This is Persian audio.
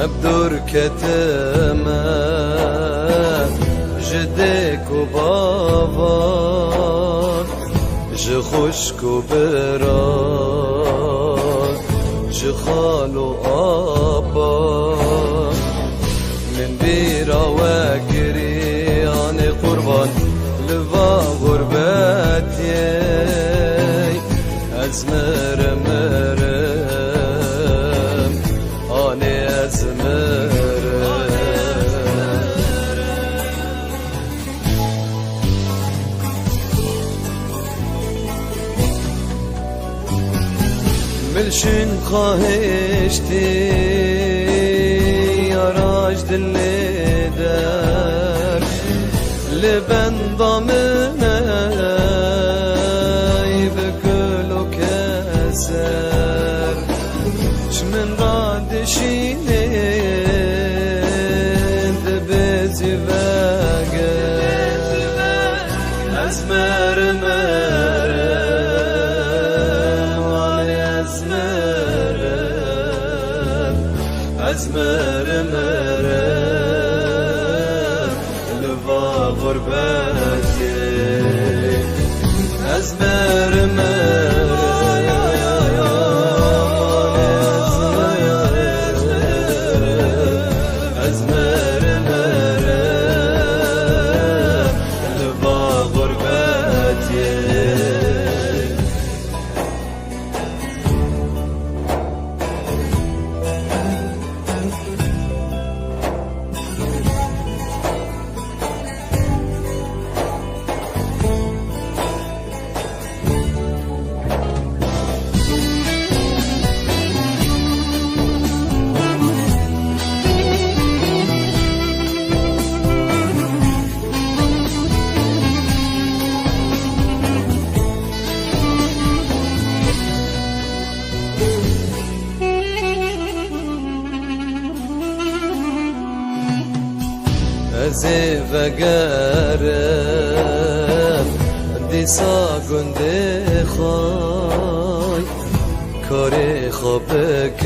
ابدور كتما جدك و بابا جخشك و برا جخال و آبا من بيرا وكريان قربان لوا غربتي أزمر مرم آني أزمر ملشن خواهشتي يراج دلي در لبن ضامناي بكل وكسر شمن راد شينين دبزي باقر أزمر أزمر لفا غربتي أزمر أزمر لفا غربتي ازي فقارم دي ساقن دي خاي كاري خابك